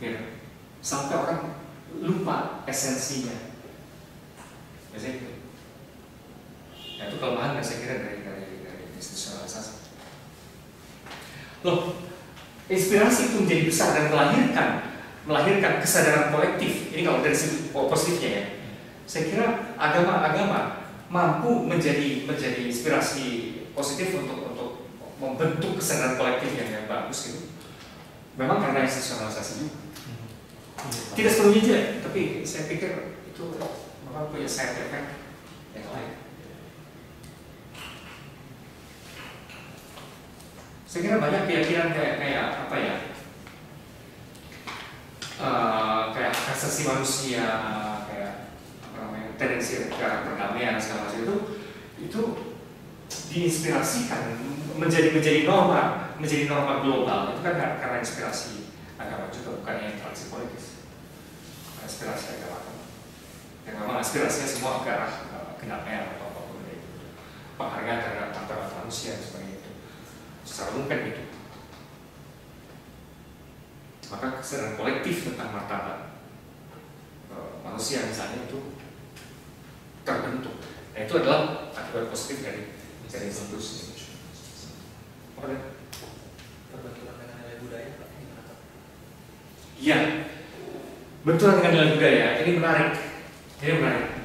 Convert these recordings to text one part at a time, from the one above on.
ya, sampai orang lupa esensinya. Biasanya gitu. Nah, itu kelemahan saya kira dari institusionalisasi. Loh, inspirasi itu menjadi besar dan melahirkan kesadaran kolektif. Ini kalau dari sisi positifnya ya. Saya kira agama-agama mampu menjadi inspirasi positif untuk membentuk kesadaran kolektif yang bagus gitu. Memang karena institusionalisasi juga. Tidak sepenuhnya jelek, tapi saya pikir itu memang punya side effect yang lain. Saya kira banyak keyakinan kayak apa ya? Kayak hak asasi manusia, kayak apa namanya, tendensi ke perdamaian segala macam itu diinspirasikan menjadi norma global. Itu kan karena inspirasi agama juga, bukan interaksi politis. Inspirasi agama, yang memang aspirasinya semua ke arah kedamaian atau apapun itu, penghargaan terhadap martabat manusia dan sebagainya itu, secara umum kan gitu. Maka kesadaran kolektif tentang martabat manusia misalnya itu terbentuk. Nah, itu adalah akibat positif dari institusi. Berbenturan dengan nilai budaya, Pak. Iya, benturan dengan nilai budaya. Ini menarik.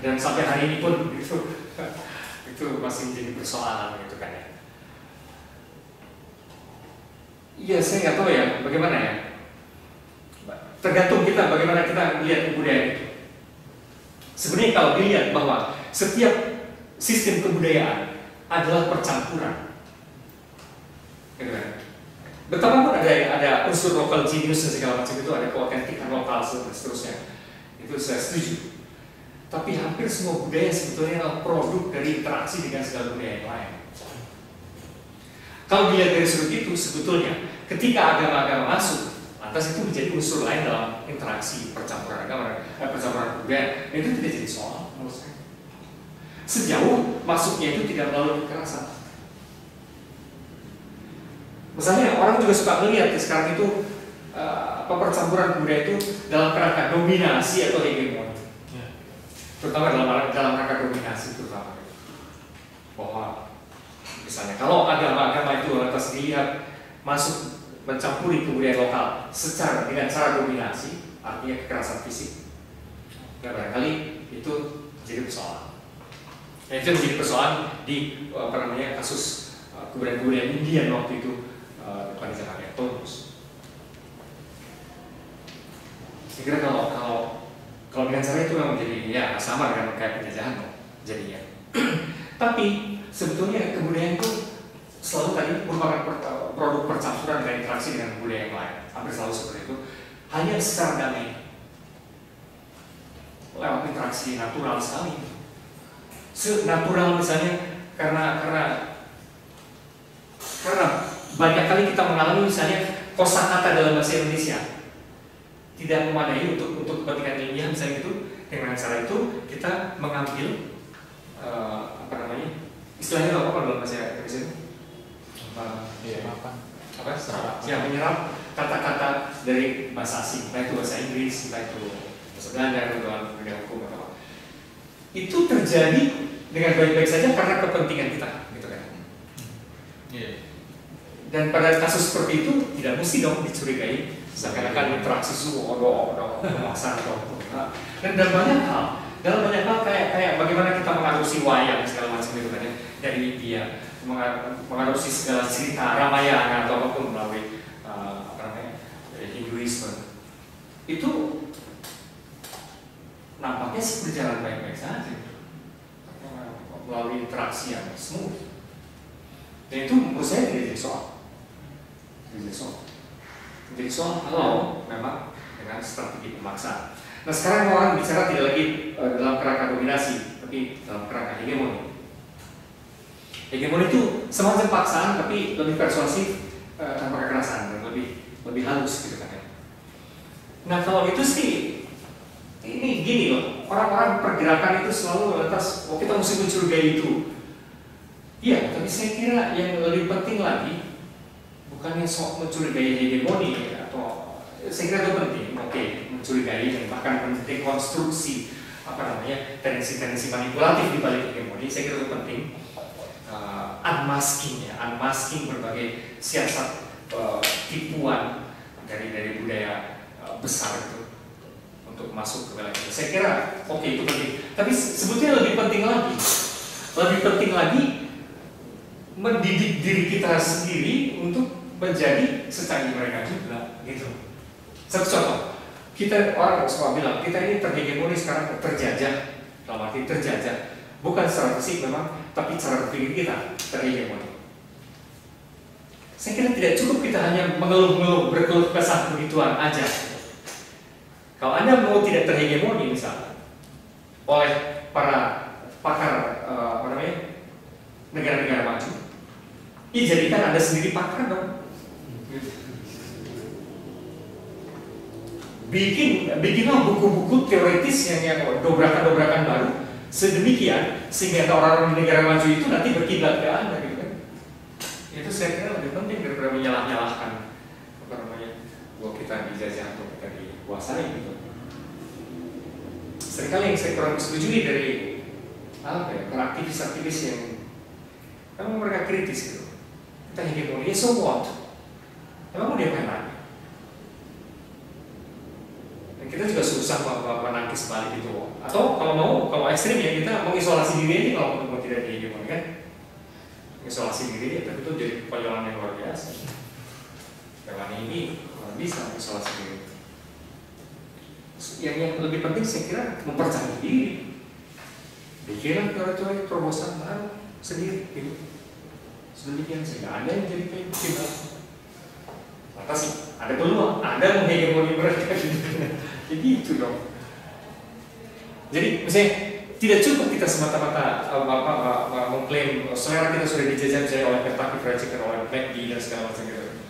Dan sampai hari ini pun itu masih menjadi persoalan gitu kan ya. Iya, saya nggak tahu ya bagaimana ya. Tergantung kita bagaimana kita melihat budaya itu. Sebenarnya kalau dilihat bahwa setiap sistem kebudayaan adalah percampuran, gitu kan? Betapapun ada unsur lokal genius dan segala macam itu, ada keautentikan lokal dan seterusnya, itu saya setuju. Tapi hampir semua budaya sebetulnya adalah produk dari interaksi dengan segala budaya yang lain. Kalau dilihat dari sudut itu, sebetulnya ketika agama-agama masuk, lantas itu menjadi unsur lain dalam interaksi percampuran agama, percampuran budaya. Itu tidak jadi soal menurut saya. Sejauh masuknya itu tidak melalui kekerasan. Misalnya orang juga suka melihat sekarang itu percampuran budaya itu dalam kerangka dominasi atau hegemoni, terutama dalam rangka dominasi terutama. Bahwa misalnya kalau agama-agama itu lantas dilihat masuk mencampuri kebudayaan lokal dengan cara dominasi, artinya kekerasan fisik, ya barangkali itu jadi persoalan. Nah, itu menjadi persoalan di kasus kebudayaan India waktu itu pada zamannya Tonus. Saya kira kalau dengan cara itu memang menjadi ya sama dengan kayak penjajahan jadinya. Tapi sebetulnya kebudayaan itu selalu tadi merupakan produk percampuran dan interaksi dengan budaya yang lain. Hampir selalu seperti itu. Hanya secara damai, lewat interaksi natural sekali. Natural misalnya karena banyak kali kita mengalami misalnya kosakata dalam bahasa Indonesia tidak memadai untuk kepentingan ilmiah misalnya itu. Dengan cara itu kita mengambil istilahnya apa dalam bahasa Indonesia? Menyerap kata-kata dari bahasa asing, entah itu bahasa Inggris, entah itu bahasa Belanda, dalam bidang hukum atau apa. Itu terjadi dengan baik-baik saja karena kepentingan kita, gitu kan? Dan pada kasus seperti itu tidak mesti dong dicurigai seakan-akan interaksi pemaksaan atau dan dalam banyak hal kayak bagaimana kita mengadopsi wayang segala macam itu kan ya, dari India, mengadopsi segala cerita Ramayana atau apapun melalui Hinduisme, itu nampaknya sih berjalan baik-baik saja melalui interaksi yang smooth. Dan itu menurut saya tidak jadi soal. Jadi soal kalau memang dengan strategi pemaksaan. Nah sekarang orang bicara tidak lagi dalam kerangka dominasi, tapi dalam kerangka hegemoni. Hegemoni itu semacam paksaan, tapi lebih persuasif tanpa kekerasan dan lebih halus gitu kan. Nah kalau itu sih, ini gini loh, orang-orang pergerakan itu selalu lantas, kita mesti mencurigai itu. Iya, tapi saya kira yang lebih penting lagi bukannya sok mencurigai hegemoni atau saya kira itu penting. mencurigai dan bahkan mendekonstruksi tendensi-tendensi manipulatif di balik hegemoni. Saya kira itu penting. Unmasking berbagai siasat tipuan dari budaya besar itu untuk masuk ke wilayah itu. Saya kira itu penting. Tapi sebetulnya lebih penting lagi mendidik diri kita sendiri untuk menjadi secanggih mereka juga, gitu. Satu contoh, orang suka bilang kita ini terhegemoni sekarang, terjajah, dalam arti terjajah, bukan secara fisik memang, tapi cara berpikir kita terhegemoni. Saya kira tidak cukup kita hanya mengeluh-ngeluh, berkeluh kesah begituan aja. Kalau Anda mau tidak terhegemoni misalnya oleh para pakar negara-negara maju, jadikan Anda sendiri pakar dong. Bikinlah buku-buku teoritis yang dobrakan-dobrakan baru sedemikian sehingga orang-orang di negara maju itu nanti berkiblat ke Anda, gitu kan. Itu saya kira lebih penting daripada menyalah-nyalahkan bahwa kita dijajah atau kita dikuasai, gitu. Seringkali yang saya kurang setujui dari para aktivis-aktivis yang memang mereka kritis, gitu. Kita hegemoni, so what? Emang mau diapain lagi? Dan kita juga susah menangkis balik itu. Atau kalau ekstrim ya kita mengisolasi diri aja kalau mau tidak dihegemoni, kan? Mengisolasi diri, tapi itu jadi penyolan yang luar biasa. Dengan ini bisa mengisolasi diri. Yang lebih penting saya kira mempercayai diri. Bikinlah teori-teori terobosan baru sendiri, gitu. Sedemikian sehingga Anda yang jadi pemimpin. Lantas ada peluang, Anda menghegemoni mereka, jadi itu dong. Jadi misalnya tidak cukup kita semata-mata mengklaim selera kita sudah dijajah oleh Kentucky Fried Chicken, oleh McD dan segala macam gitu.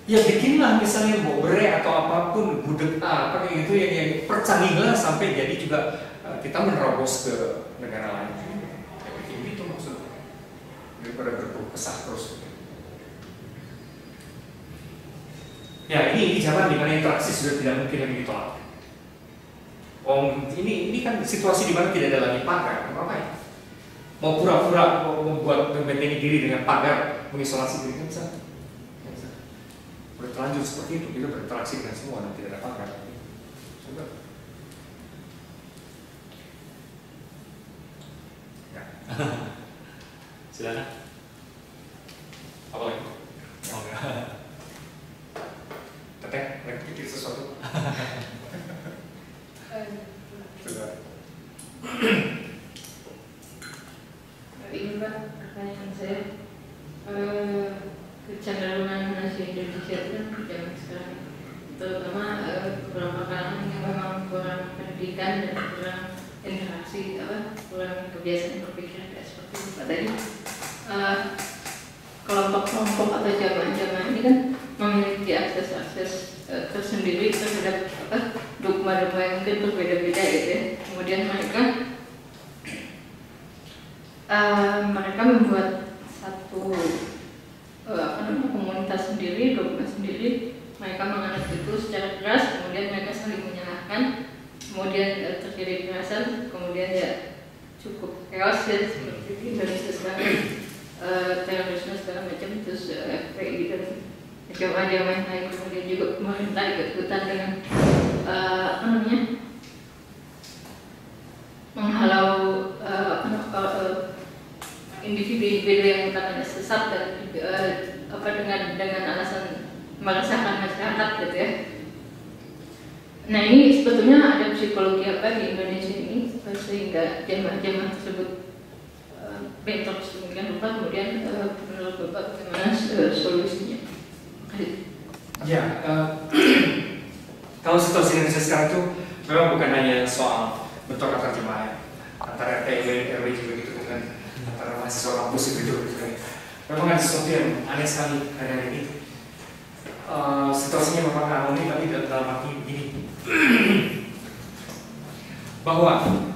Ya bikinlah misalnya bobre atau apapun, gudeg gitu yang percanggihlah sampai jadi juga kita menerobos ke negara lain. Ya bikin gitu maksudnya. Daripada berkeluh kesah terus. Ya ini zaman dimana interaksi sudah tidak mungkin lagi ditolak. Ini kan situasi di mana tidak ada lagi pagar, ngapain? Mau pura-pura membuat membentengi diri dengan pagar, mengisolasi diri, kan bisa? Berlanjut seperti itu, kita berinteraksi dengan semua dan tidak ada pagar. Coba. Ya. Silakan. Apa lagi? Oh ya. Teteh, lagi pikir sesuatu. Sudah. Ini Pak, pertanyaan saya, kecenderungan nasi Indonesia itu kan zaman sekarang, terutama beberapa kalangan yang memang kurang pendidikan dan kurang interaksi, kurang kebiasaan berpikir seperti itu Pak tadi. Kelompok-kelompok atau jamaah-jamaah ini kan memiliki akses tersendiri terhadap dogma-dogma yang mungkin berbeda-beda gitu ya. Kemudian mereka membuat satu komunitas sendiri, dogma sendiri. Mereka menganut itu secara keras, kemudian mereka saling menyalahkan, kemudian terjadi kekerasan, kemudian ya cukup chaos ya seperti di Indonesia sekarang, terorisme segala macam, terus FPI dan jamaah-jamaah lain, kemudian juga pemerintah ikut-ikutan dengan menghalau individu-individu yang katanya sesat dan dengan alasan meresahkan masyarakat gitu ya. Nah ini sebetulnya ada psikologi apa di Indonesia ini sehingga jamaah-jamaah tersebut bentrok sedemikian rupa, kemudian menurut Bapak bagaimana solusinya? Ya, kalau situasi Indonesia sekarang itu memang bukan hanya soal bentrok antar jemaah, antara RT RW juga gitu kan, antara mahasiswa kampus gitu kan. Memang ada sesuatu yang aneh sekali hari ini. Situasinya memang harmoni, tapi dalam arti begini, bahwa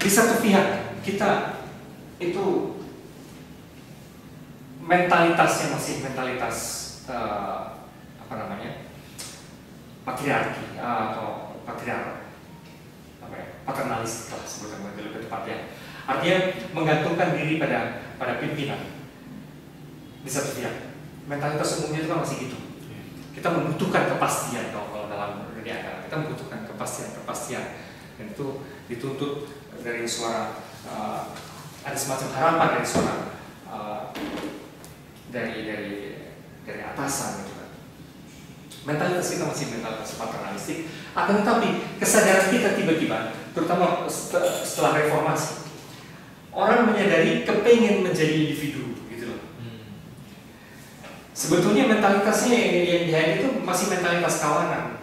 di satu pihak kita itu mentalitasnya masih mentalitas patriarki atau paternalistik lah sebetulnya lebih tepatnya. Artinya menggantungkan diri pada pimpinan. Di satu pihak, mentalitas umumnya itu kan masih gitu. Kita membutuhkan kepastian kalau dalam dunia agama. Kita membutuhkan kepastian, dan itu dituntut dari suara ada semacam harapan dari suara dari atasan gitu kan. Mentalitas kita masih mentalitas paternalistik, akan tetapi kesadaran kita tiba-tiba, terutama setelah reformasi, orang menyadari kepengen menjadi individu gitu loh. Sebetulnya mentalitasnya yang behind itu masih mentalitas kawanan,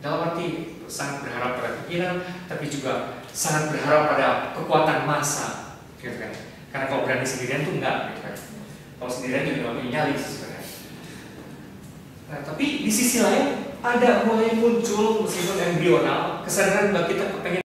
dalam arti sangat berharap pada pikiran, tapi juga sangat berharap pada kekuatan massa, gitu kan. Karena kalau berani sendirian tuh enggak, gitu kan. Kalau sendirian juga nggak punya nyali sebenarnya. Nah, tapi di sisi lain ada mulai muncul meskipun embrional kesadaran bahwa kita kepengen